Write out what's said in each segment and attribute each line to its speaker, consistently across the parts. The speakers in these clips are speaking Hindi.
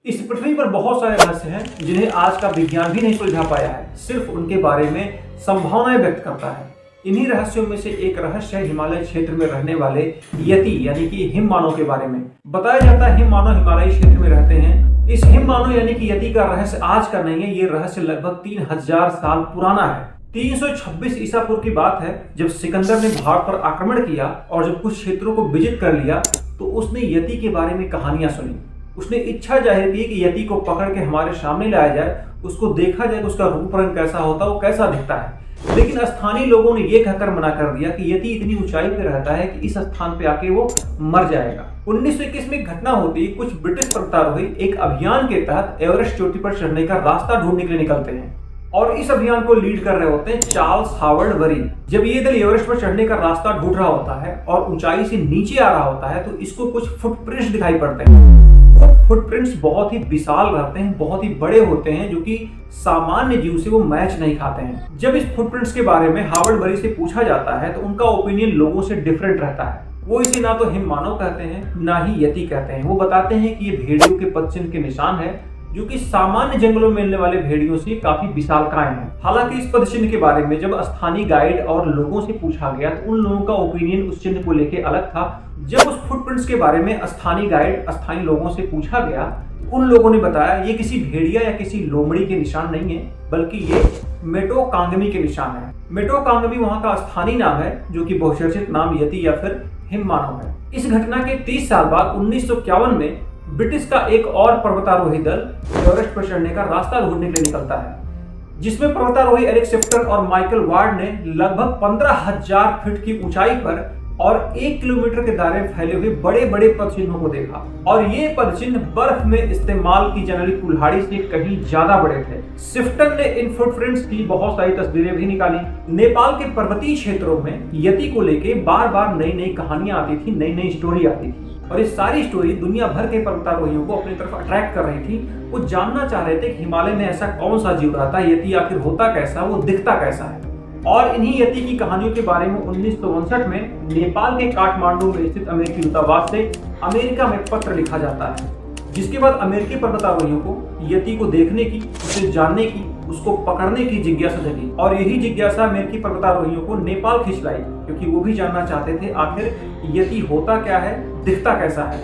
Speaker 1: इस पृथ्वी पर बहुत सारे रहस्य हैं जिन्हें आज का विज्ञान भी नहीं सुलझा पाया है, सिर्फ उनके बारे में संभावनाएं व्यक्त करता है। इन्हीं रहस्यों में से एक रहस्य है हिमालय क्षेत्र में रहने वाले यति यानी कि हिम मानव के बारे में। बताया जाता है हिम मानव हिमालयी क्षेत्र में रहते हैं। इस हिम मानव यानी कि यति का रहस्य आज का नहीं है, ये रहस्य लगभग 3000 साल पुराना है। 326 ईसा पूर्व की बात है जब सिकंदर ने भारत पर आक्रमण किया और जब कुछ क्षेत्रों को विजित कर लिया तो उसने यति के बारे में कहानियां सुनी। उसने इच्छा जाहिर की कि यति को पकड़ के हमारे सामने लाया जाए, उसको देखा जाए कि उसका रूप रंग कैसा होता है, वो कैसा दिखता है। लेकिन स्थानीय लोगों ने यह कहकर मना कर दिया कि यति इतनी ऊंचाई पे रहता है कि इस स्थान पे आके वो मर जाएगा। 1921 में एक घटना होती, कुछ ब्रिटिश पर्वतारोही एक अभियान के तहत एवरेस्ट चोटी पर चढ़ने का रास्ता ढूंढने के लिए निकलते हैं और इस अभियान को लीड कर रहे होते हैं चार्ल्स हावर्ड वरी। जब ये दल एवरेस्ट पर चढ़ने का रास्ता ढूंढ रहा होता है और ऊंचाई से नीचे आ रहा होता है तो इसको कुछ फुटप्रिंट्स दिखाई पड़ते हैं। फुटप्रिंट्स बहुत ही विशाल रहते हैं, बहुत ही बड़े होते हैं, जो कि सामान्य जीव से वो मैच नहीं खाते हैं। जब इस फुटप्रिंट्स के बारे में हावर्ड वरी से पूछा जाता है तो उनका ओपिनियन लोगों से डिफरेंट रहता है। वो इसे ना तो हिम मानव कहते हैं ना ही यति कहते हैं। वो बताते हैं कि ये भेड़ियों के पदचिन्ह के निशान है जो कि सामान्य जंगलों में मिलने वाले भेड़ियों से काफी विशालकाय हैं। हालांकि इस पदचिन्ह के बारे में जब स्थानीय गाइड और लोगों से पूछा गया तो उन लोगों का ओपिनियन उस चिन्ह को लेकर अलग था। जब उस फुटप्रिंट्स के बारे में स्थानीय गाइड स्थानीय लोगों से पूछा गया तो उन लोगों ने बताया ये किसी भेड़िया या किसी लोमड़ी के निशान नहीं है, बल्कि ये मेटोकांगमी के निशान है। मेटोकांगमी वहां का स्थानीय नाम है जो कि बहुचर्चित नाम यति या फिर हिम मानव है। इस घटना के 30 साल बाद 1951 में ब्रिटिश का एक और पर्वतारोही दल एवरेस्ट पर चढ़ने का रास्ता ढूंढने के लिए निकलता है, जिसमें पर्वतारोही एरिक शिफ्टर और माइकल वार्ड ने लगभग 15,000 फीट की ऊंचाई पर और 1 किलोमीटर के दायरे में फैले हुए बड़े बड़े पदचिन्हों को देखा। और ये पदचिन्ह बर्फ में इस्तेमाल की जाने वाली कुल्हाड़ी से कहीं ज्यादा बड़े थे। शिफ्टर ने इन फुटप्रिंट्स की बहुत सारी तस्वीरें भी निकाली। नेपाल के पर्वतीय क्षेत्रों में यति को लेके बार बार नई नई कहानियां आती थी, नई नई स्टोरी आती थी और ये सारी स्टोरी दुनिया भर के पर्वतारोहियों को अपनी तरफ अट्रैक्ट कर रही थी। वो जानना चाह रहे थे कि हिमालय में ऐसा कौन सा जीव रहता है, यति आखिर होता कैसा, वो दिखता कैसा है। और इन्हीं यति की कहानियों के बारे में 1959 में नेपाल के काठमांडू में स्थित अमेरिकी दूतावास से अमेरिका में पत्र लिखा जाता है, जिसके बाद अमेरिकी पर्वतारोहियों को यति को देखने की, उसे जानने की, उसको पकड़ने की जिज्ञासा जगी। और यही जिज्ञासा अमेरिकी पर्वतारोहियों को नेपाल खींच लाई, क्योंकि वो भी जानना चाहते थे आखिर यति होता क्या है, दिखता कैसा है।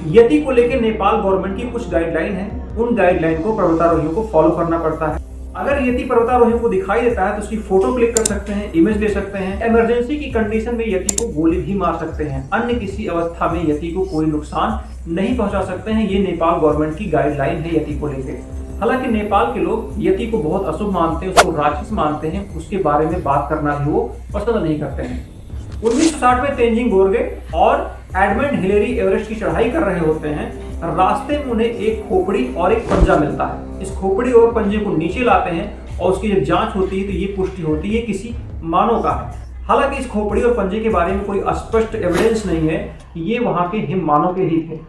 Speaker 1: यति को लेकर नेपाल गवर्नमेंट की कुछ गाइडलाइन है, उन गाइडलाइन को पर्वतारोहियों को फॉलो करना पड़ता है। अगर यति पर्वतारोहियों को दिखाई देता है तो उसकी फोटो क्लिक कर सकते हैं, इमेज ले सकते हैं। इमरजेंसी की कंडीशन में यति को गोली भी मार सकते हैं। अन्य किसी अवस्था में यति को कोई नुकसान नहीं पहुंचा सकते हैं। ये नेपाल गवर्नमेंट की गाइडलाइन है यति को लेकर। हालांकि नेपाल के लोग यति को बहुत अशुभ मानते हैं, उसको राक्षस मानते हैं, उसके बारे में बात करना भी वो पसंद नहीं करते हैं। 1960 में तेंजिंग नोर्गे और एडमंड हिलेरी एवरेस्ट की चढ़ाई कर रहे होते हैं। रास्ते में उन्हें एक खोपड़ी और एक पंजा मिलता है। इस खोपड़ी और पंजे को नीचे लाते हैं और उसकी जब जांच होती है तो ये पुष्टि होती है किसी मानव का है। हालांकि इस खोपड़ी और पंजे के बारे में कोई स्पष्ट एविडेंस नहीं है, ये वहां के हिम मानव के ही थे।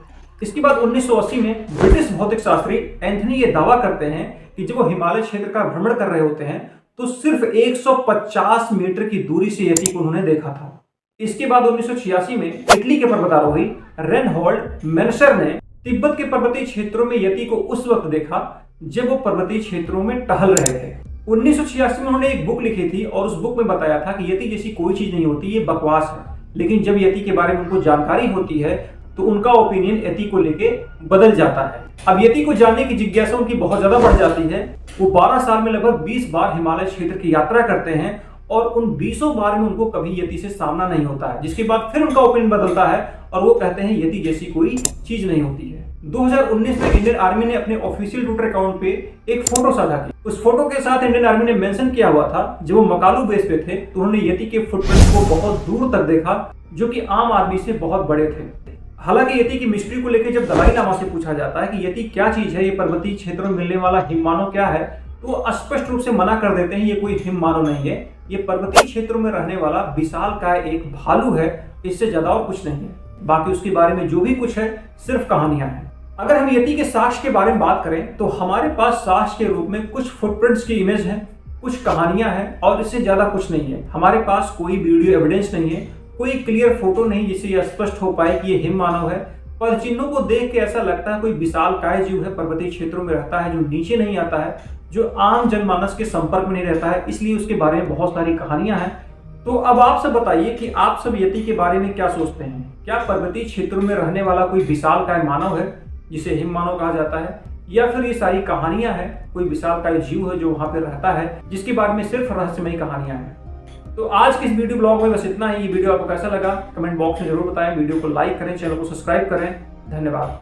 Speaker 1: इसके बाद 1980 में ब्रिटिश भौतिक शास्त्री एंथनी ये दावा करते हैं कि जब वो हिमालय क्षेत्र का भ्रमण कर रहे होते हैं तो सिर्फ 150 मीटर की दूरी से यति को उन्होंने देखा था। इसके बाद 1986 में इटली के पर्वतारोही रेनहोल्ड मेनसर ने तिब्बत के पर्वतीय क्षेत्रों में यति को उस वक्त देखा जब वो पर्वतीय क्षेत्रों में टहल रहे थे। 1986 में उन्होंने एक बुक लिखी थी और उस बुक में बताया था कि यति जैसी कोई चीज नहीं होती, ये बकवास है। लेकिन जब यति के बारे में उनको जानकारी होती है तो उनका ओपिनियन यति को लेके बदल जाता है। अब यति को जानने की जिज्ञासा उनकी बहुत ज्यादा बढ़ जाती है। वो 12 साल में लगभग 20 बार हिमालय क्षेत्र की यात्रा करते हैं और उन 20 बार में उनको कभी यति से सामना नहीं होता है, जिसके बाद फिर उनका ओपिनियन बदलता है और वो कहते हैं यति जैसी कोई चीज नहीं होती है। 2019 में इंडियन आर्मी ने अपने ऑफिशियल ट्विटर अकाउंट पे एक फोटो साझा की। उस फोटो के साथ इंडियन आर्मी ने मेंशन किया हुआ था जब वो मकालू बेस पे थे तो उन्होंने यति के फुटप्रिंट्स को बहुत दूर तक देखा जो कि आम आदमी से बहुत बड़े थे। हालांकि यति की मिस्ट्री को लेकर जब दलाई लामा से पूछा जाता है कि यति क्या चीज है, ये पर्वतीय क्षेत्रों में मिलने वाला हिम मानव क्या है, तो वो स्पष्ट रूप से मना कर देते हैं ये कोई हिम मानव नहीं है, ये पर्वतीय क्षेत्रों में रहने वाला विशालकाय एक भालू है, इससे ज्यादा और कुछ नहीं है। बाकी उसके बारे में जो भी कुछ है सिर्फ कहानियां हैं। अगर हम यति के साक्ष्य के बारे में बात करें तो हमारे पास साक्ष्य के रूप में कुछ फुटप्रिंट्स की इमेज है, कुछ कहानियां हैं और इससे ज्यादा कुछ नहीं है। हमारे पास कोई वीडियो एविडेंस नहीं है, कोई क्लियर फोटो नहीं जिससे यह स्पष्ट हो पाए कि ये हिम मानव है। पद चिन्हों को देख के ऐसा लगता है कोई विशालकाय जीव है, पर्वतीय क्षेत्रों में रहता है, जो नीचे नहीं आता है, जो आम जनमानस के संपर्क में नहीं रहता है, इसलिए उसके बारे में बहुत सारी कहानियां हैं। तो अब आप सब बताइए कि आप सब यति के बारे में क्या सोचते हैं? क्या पर्वतीय क्षेत्रों में रहने वाला कोई विशालकाय मानव है जिसे हिम मानव कहा जाता है, या फिर ये सारी कहानियां हैं, कोई विशालकाय जीव है जो वहां पर रहता है जिसके बारे में सिर्फ रहस्यमयी कहानियां हैं? तो आज के इस वीडियो ब्लॉग में बस इतना ही। ये वीडियो आपको कैसा लगा कमेंट बॉक्स में जरूर बताएं, वीडियो को लाइक करें, चैनल को सब्सक्राइब करें। धन्यवाद।